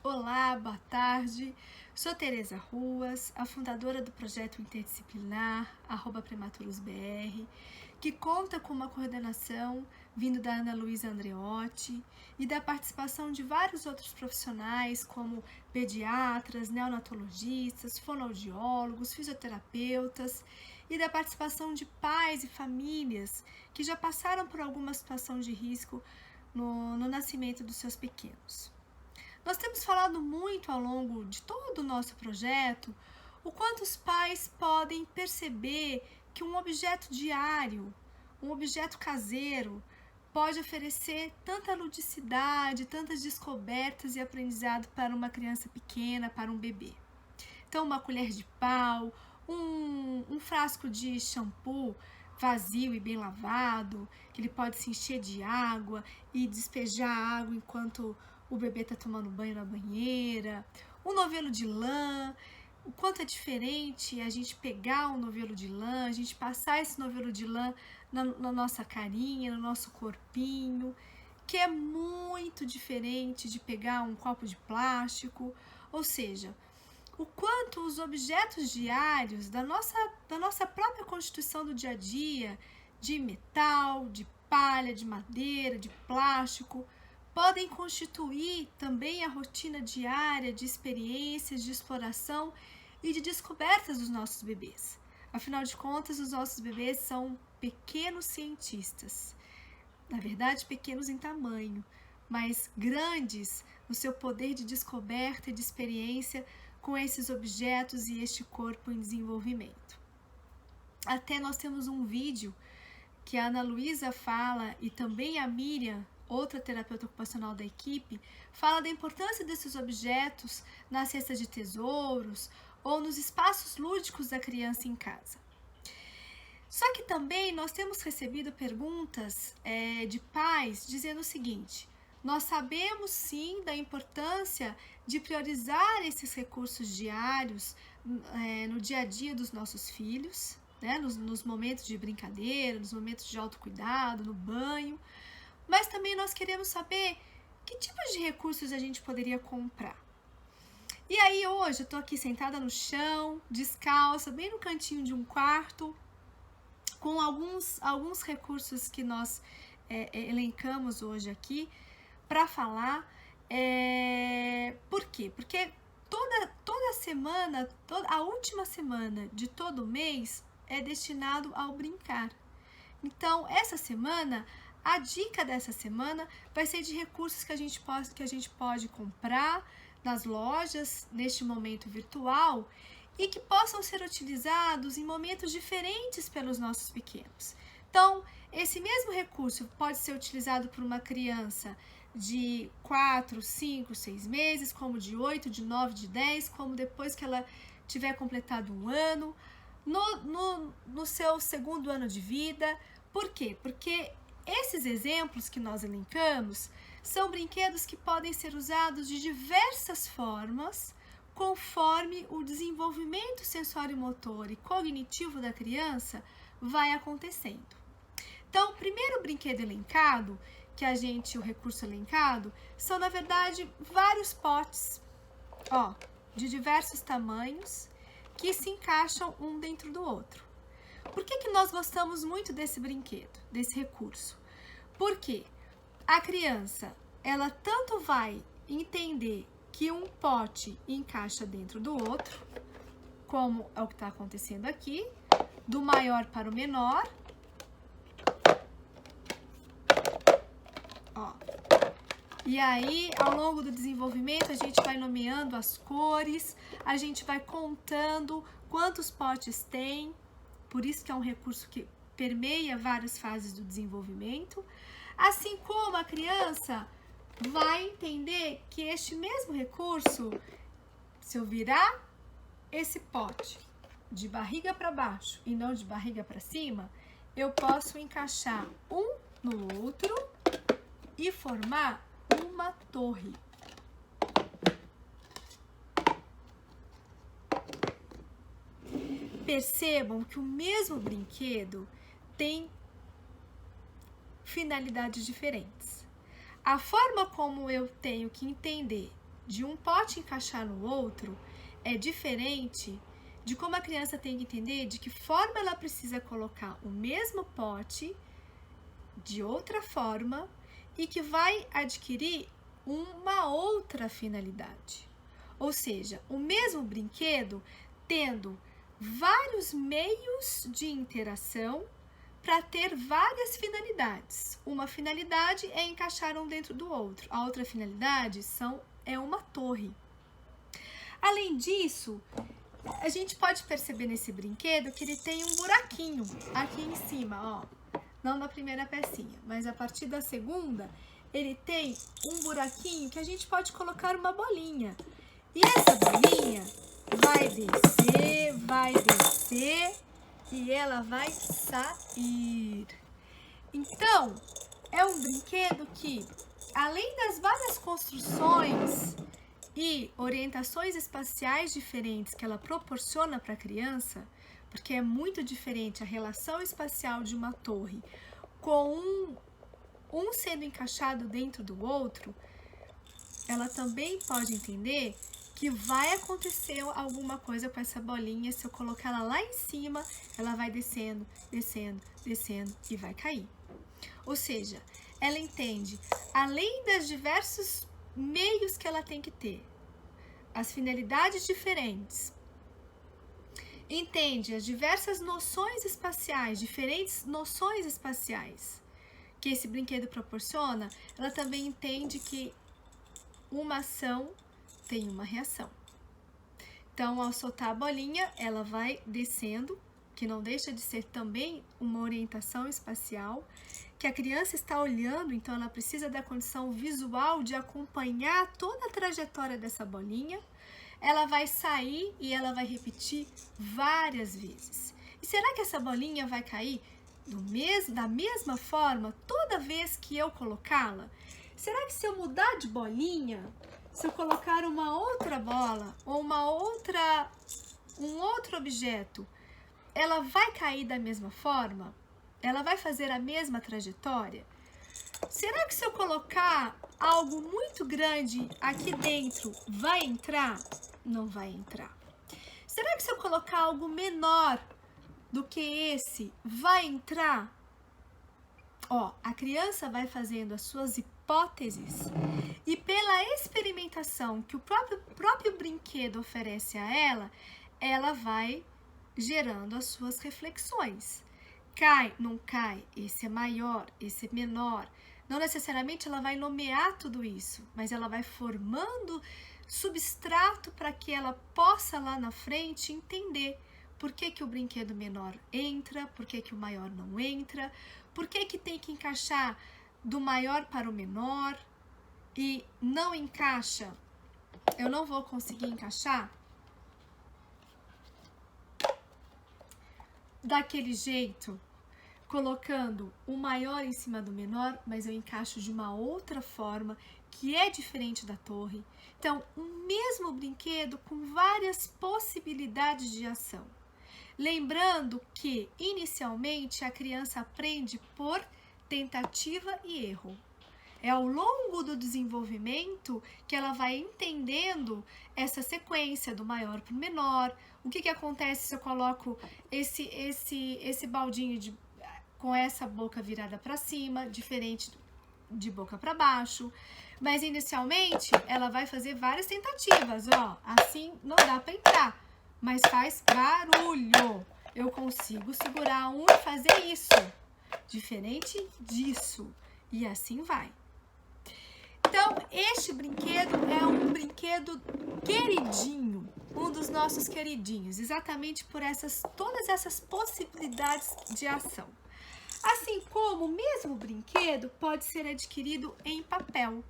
Olá, boa tarde. Sou Tereza Ruas, a fundadora do projeto interdisciplinar @prematurosbr, que conta com uma coordenação vindo da Ana Luísa Andreotti e da participação de vários outros profissionais como pediatras, neonatologistas, fonoaudiólogos, fisioterapeutas e da participação de pais e famílias que já passaram por alguma situação de risco no nascimento dos seus pequenos. Nós temos falado muito ao longo de todo o nosso projeto o quanto os pais podem perceber que um objeto diário, um objeto caseiro, pode oferecer tanta ludicidade, tantas descobertas e aprendizado para uma criança pequena, para um bebê. Então, uma colher de pau, um frasco de shampoo vazio e bem lavado, que ele pode se encher de água e despejar a água enquanto o bebê está tomando banho na banheira, um novelo de lã, o quanto é diferente a gente pegar um novelo de lã, a gente passar esse novelo de lã na nossa carinha, no nosso corpinho, que é muito diferente de pegar um copo de plástico, ou seja, o quanto os objetos diários da nossa própria constituição do dia a dia, de metal, de palha, de madeira, de plástico, podem constituir também a rotina diária de experiências, de exploração e de descobertas dos nossos bebês. Afinal de contas, os nossos bebês são pequenos cientistas. Na verdade, pequenos em tamanho, mas grandes no seu poder de descoberta e de experiência com esses objetos e este corpo em desenvolvimento. Até nós temos um vídeo que a Ana Luísa fala e também a Miriam, outra terapeuta ocupacional da equipe, fala da importância desses objetos na cesta de tesouros ou nos espaços lúdicos da criança em casa. Só que também nós temos recebido perguntas de pais dizendo o seguinte: nós sabemos sim da importância de priorizar esses recursos diários no dia a dia dos nossos filhos, né? Nos momentos de brincadeira, nos momentos de autocuidado, no banho, mas também nós queremos saber que tipos de recursos a gente poderia comprar. E aí hoje eu tô aqui sentada no chão, descalça, bem no cantinho de um quarto, com alguns recursos que nós elencamos hoje aqui para falar. Por quê? Porque toda semana, a última semana de todo mês é destinado ao brincar. Então, essa semana, a dica dessa semana vai ser de recursos que a gente pode comprar nas lojas neste momento virtual e que possam ser utilizados em momentos diferentes pelos nossos pequenos. Então, esse mesmo recurso pode ser utilizado por uma criança de 4, 5, 6 meses, como de 8, de 9, de 10, como depois que ela tiver completado um ano, no seu segundo ano de vida. Por quê? Porque esses exemplos que nós elencamos são brinquedos que podem ser usados de diversas formas, conforme o desenvolvimento sensório-motor e cognitivo da criança vai acontecendo. Então, o primeiro brinquedo elencado, o recurso elencado, são na verdade vários potes, de diversos tamanhos, que se encaixam um dentro do outro. Por que nós gostamos muito desse brinquedo, desse recurso? Porque a criança, ela tanto vai entender que um pote encaixa dentro do outro, como é o que está acontecendo aqui, do maior para o menor. E aí, ao longo do desenvolvimento, a gente vai nomeando as cores, a gente vai contando quantos potes tem, por isso que é um recurso que permeia várias fases do desenvolvimento, assim como a criança vai entender que este mesmo recurso, se eu virar esse pote de barriga para baixo e não de barriga para cima, eu posso encaixar um no outro e formar uma torre. Percebam que o mesmo brinquedo tem finalidades diferentes. A forma como eu tenho que entender de um pote encaixar no outro é diferente de como a criança tem que entender de que forma ela precisa colocar o mesmo pote de outra forma e que vai adquirir uma outra finalidade. Ou seja, o mesmo brinquedo tendo vários meios de interação para ter várias finalidades. Uma finalidade é encaixar um dentro do outro, a outra finalidade é uma torre. Além disso, a gente pode perceber nesse brinquedo que ele tem um buraquinho aqui em cima, ó. Não na primeira pecinha, mas a partir da segunda, ele tem um buraquinho que a gente pode colocar uma bolinha. E essa bolinha vai descer e ela vai sair. Então, é um brinquedo que, além das várias construções e orientações espaciais diferentes que ela proporciona para a criança, porque é muito diferente a relação espacial de uma torre com um sendo encaixado dentro do outro, ela também pode entender que vai acontecer alguma coisa com essa bolinha. Se eu colocar ela lá em cima, ela vai descendo, descendo, descendo e vai cair. Ou seja, ela entende, além dos diversos meios que ela tem que ter, as finalidades diferentes, entende as diversas noções espaciais, diferentes noções espaciais que esse brinquedo proporciona, ela também entende que uma ação tem uma reação. Então, ao soltar a bolinha, ela vai descendo, que não deixa de ser também uma orientação espacial, que a criança está olhando, então ela precisa da condição visual de acompanhar toda a trajetória dessa bolinha. Ela vai sair e ela vai repetir várias vezes. E será que essa bolinha vai cair da mesma forma toda vez que eu colocá-la? Será que se eu mudar de bolinha, se eu colocar uma outra bola ou um outro objeto, ela vai cair da mesma forma? Ela vai fazer a mesma trajetória? Será que se eu colocar algo muito grande aqui dentro, vai entrar? Não vai entrar. Será que se eu colocar algo menor do que esse, vai entrar? Ó, a criança vai fazendo as suas hipóteses e pela experimentação que o próprio brinquedo oferece a ela vai gerando as suas reflexões. Cai, não cai, esse é maior, esse é menor. Não necessariamente ela vai nomear tudo isso, mas ela vai formando substrato para que ela possa lá na frente entender por que o brinquedo menor entra, por que o maior não entra, por que tem que encaixar do maior para o menor e não encaixa, eu não vou conseguir encaixar daquele jeito, colocando o maior em cima do menor, mas eu encaixo de uma outra forma que é diferente da torre. Então, o mesmo brinquedo com várias possibilidades de ação. Lembrando que, inicialmente, a criança aprende por tentativa e erro. É ao longo do desenvolvimento que ela vai entendendo essa sequência do maior para o menor. O que acontece se eu coloco esse baldinho com essa boca virada para cima, diferente de boca para baixo. Mas, inicialmente, ela vai fazer várias tentativas. Ó, assim não dá para entrar, mas faz barulho. Eu consigo segurar um e fazer isso. Diferente disso. E assim vai. Então, este brinquedo é um brinquedo queridinho, um dos nossos queridinhos, exatamente por todas essas possibilidades de ação. Assim como o mesmo brinquedo pode ser adquirido em papel.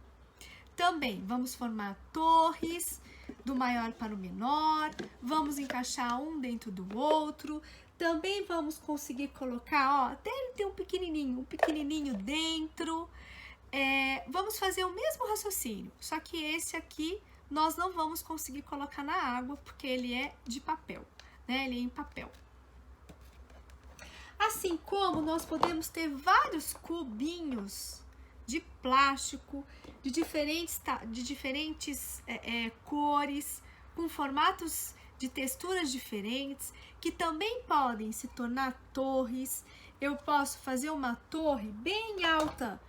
Também vamos formar torres do maior para o menor, vamos encaixar um dentro do outro, também vamos conseguir colocar, ó, até ele tem um pequenininho dentro. Vamos fazer o mesmo raciocínio, só que esse aqui nós não vamos conseguir colocar na água porque ele é de papel, né? Ele é em papel. Assim como nós podemos ter vários cubinhos de plástico, de diferentes cores, com formatos de texturas diferentes, que também podem se tornar torres. Eu posso fazer uma torre bem alta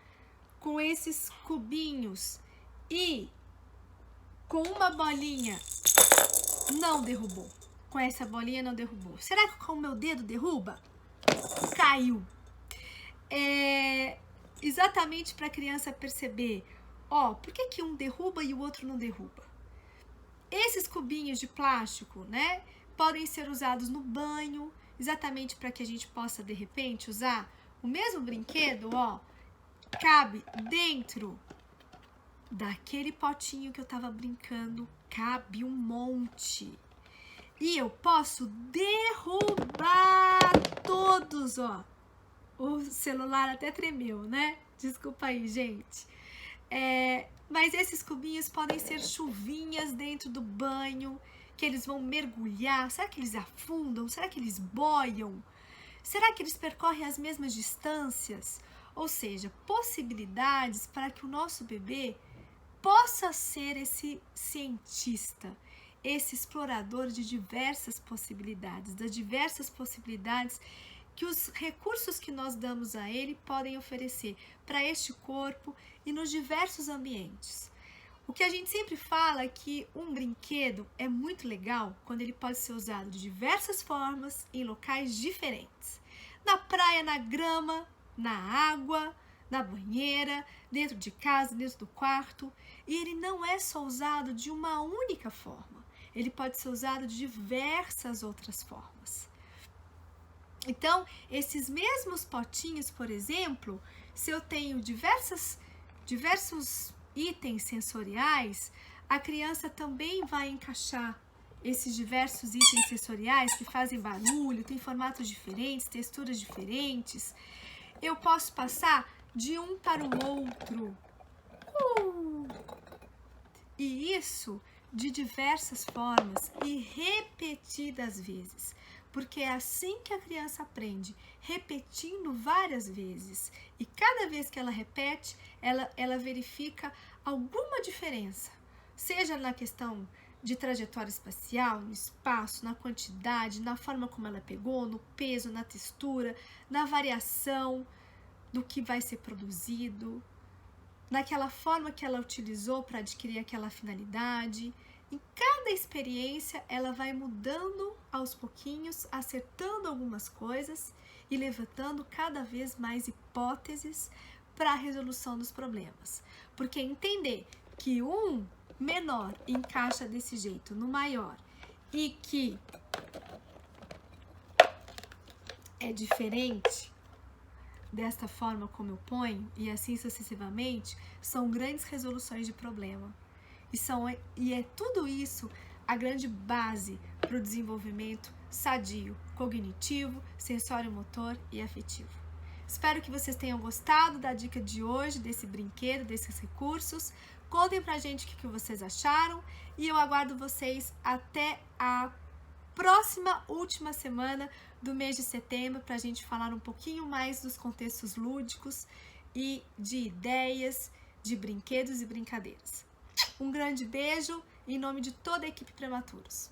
com esses cubinhos e com uma bolinha não derrubou. Com essa bolinha não derrubou. Será que com o meu dedo derruba? Caiu. Exatamente para a criança perceber, por que um derruba e o outro não derruba? Esses cubinhos de plástico, né, podem ser usados no banho, exatamente para que a gente possa, de repente, usar o mesmo brinquedo, cabe dentro daquele potinho que eu estava brincando, cabe um monte. E eu posso derrubar todos, O celular até tremeu, né? Desculpa aí, gente. Mas esses cubinhos podem ser chuvinhas dentro do banho, que eles vão mergulhar. Será que eles afundam? Será que eles boiam? Será que eles percorrem as mesmas distâncias? Ou seja, possibilidades para que o nosso bebê possa ser esse cientista, esse explorador de diversas possibilidades, das diversas possibilidades que os recursos que nós damos a ele podem oferecer para este corpo e nos diversos ambientes. O que a gente sempre fala é que um brinquedo é muito legal quando ele pode ser usado de diversas formas em locais diferentes. Na praia, na grama, na água, na banheira, dentro de casa, dentro do quarto. E ele não é só usado de uma única forma. Ele pode ser usado de diversas outras formas. Então, esses mesmos potinhos, por exemplo, se eu tenho diversos itens sensoriais, a criança também vai encaixar esses diversos itens sensoriais que fazem barulho, têm formatos diferentes, texturas diferentes. Eu posso passar de um para o outro. E isso de diversas formas e repetidas vezes. Porque é assim que a criança aprende, repetindo várias vezes. E cada vez que ela repete, ela verifica alguma diferença. Seja na questão de trajetória espacial, no espaço, na quantidade, na forma como ela pegou, no peso, na textura, na variação do que vai ser produzido, naquela forma que ela utilizou para adquirir aquela finalidade. Em cada experiência, ela vai mudando aos pouquinhos, acertando algumas coisas e levantando cada vez mais hipóteses para a resolução dos problemas. Porque entender que um menor encaixa desse jeito no maior e que é diferente desta forma como eu ponho, e assim sucessivamente, são grandes resoluções de problema. E é tudo isso a grande base para o desenvolvimento sadio, cognitivo, sensório-motor e afetivo. Espero que vocês tenham gostado da dica de hoje, desse brinquedo, desses recursos. Contem pra gente o que vocês acharam e eu aguardo vocês até a próxima última semana do mês de setembro para a gente falar um pouquinho mais dos contextos lúdicos e de ideias, de brinquedos e brincadeiras. Um grande beijo em nome de toda a equipe Prematuros.